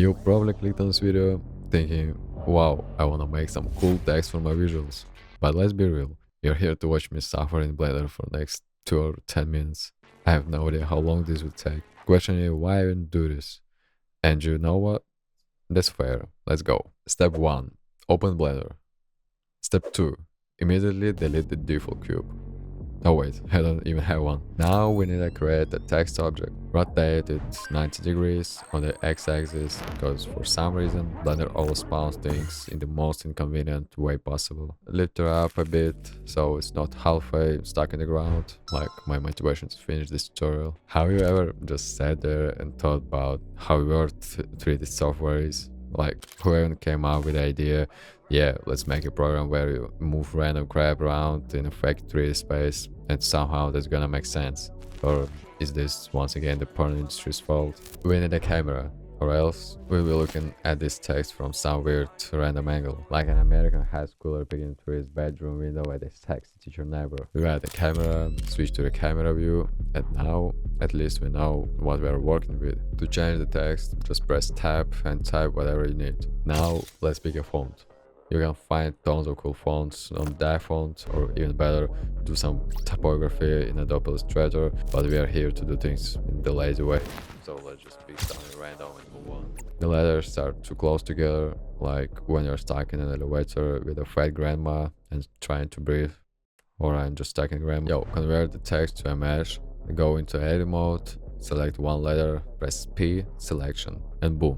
You probably clicked on this video thinking, wow, I wanna make some cool text for my visuals. But let's be real, you're here to watch me suffer in Blender for the next 2 or 10 minutes. I have no idea how long this would take. Questioning why I even do this. And you know what? That's fair. Let's go. Step 1. Open Blender. Step 2. Immediately delete the default cube. Oh wait, I don't even have one. Now we need to create a text object. Rotate it 90 degrees on the x-axis because for some reason Blender always spawns things in the most inconvenient way possible. Lift it up a bit so it's not halfway stuck in the ground, like my motivation to finish this tutorial. Have you ever just sat there and thought about how weird 3D software is? Like, whoever came up with the idea, yeah, let's make a program where you move random crap around in a fake 3D space and somehow that's gonna make sense. Or is this once again the porn industry's fault? We need a camera, or else we'll be looking at this text from some weird random angle. Like an American high schooler peeking through his bedroom window at his text to teacher neighbor. We add the camera, switch to the camera view, and now at least we know what we are working with. To change the text, just press tab and type whatever you need. Now let's pick a font. You can find tons of cool fonts on that font, or even better, do some typography in Adobe Illustrator, but we are here to do things in the lazy way. So let's just pick something random and move on. The letters are too close together, like when you're stuck in an elevator with a fat grandma and trying to breathe. Or I'm just stuck in grandma. Yo, convert the text to a mesh, go into edit mode, select one letter, press P, selection, and boom.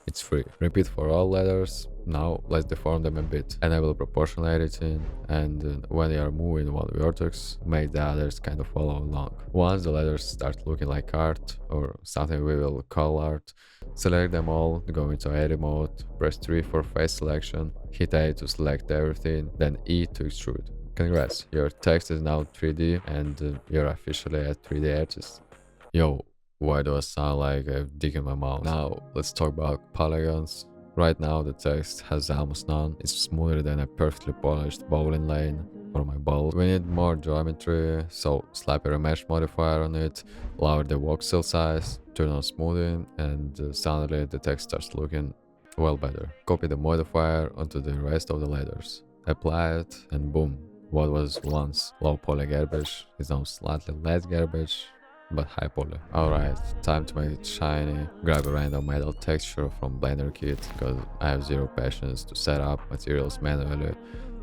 It's free. Repeat for all letters. Now let's deform them a bit. Enable proportional editing, and when you are moving one vertex, make the others kind of follow along. Once the letters start looking like art, or something we will call art, select them all, go into edit mode, press 3 for face selection, hit A to select everything, then E to extrude. Congrats, your text is now 3D and you're officially a 3D artist. Yo, why do I sound like a dick in my mouth? Now, let's talk about polygons. Right now, the text has almost none. It's smoother than a perfectly polished bowling lane for my ball. We need more geometry, so slap a mesh modifier on it, lower the voxel size, turn on smoothing, and suddenly the text starts looking well better. Copy the modifier onto the rest of the letters. Apply it, and boom. What was once low poly garbage is now slightly less garbage, but high poly. Alright, time to make it shiny. Grab a random metal texture from Blender kit, because I have zero patience to set up materials manually.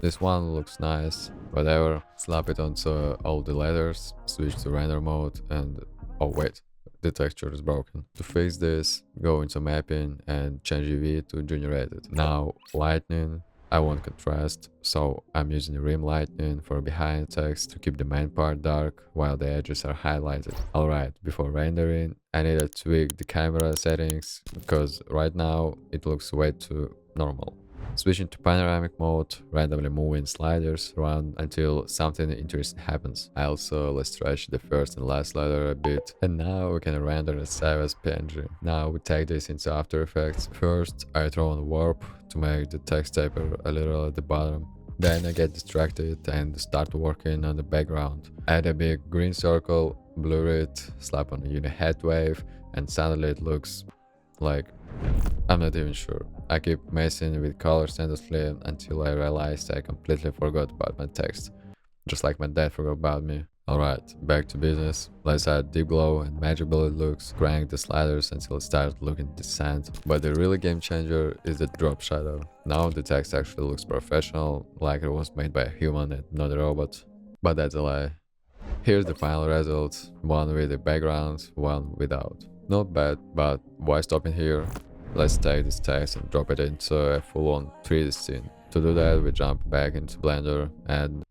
This one looks nice, whatever. Slap it onto all the letters, switch to render mode, and oh wait, the texture is broken. To fix this, go into mapping and change UV to generated. Now lightning. I want contrast, so I'm using rim lightning for behind text to keep the main part dark while the edges are highlighted. Alright, before rendering, I need to tweak the camera settings because right now it looks way too normal. Switching to panoramic mode, randomly moving sliders around until something interesting happens. I also let's stretch the first and last letter a bit, and now we can render the save as PNG. Now we take this into After Effects. First, I throw on warp to make the text taper a little at the bottom. Then I get distracted and start working on the background. Add a big green circle, blur it, slap on a unihead wave, and suddenly it looks like... I'm not even sure. I keep messing with colors endlessly until I realized I completely forgot about my text. Just like my dad forgot about me. Alright, back to business. Let's add deep glow and magic bullet looks, crank the sliders until it starts looking decent. But the really game changer is the drop shadow. Now the text actually looks professional, like it was made by a human and not a robot. But that's a lie. Here's the final result, one with the background, one without. Not bad, but why stopping here? Let's take this text and drop it into a full-on 3D scene. To do that, we jump back into Blender and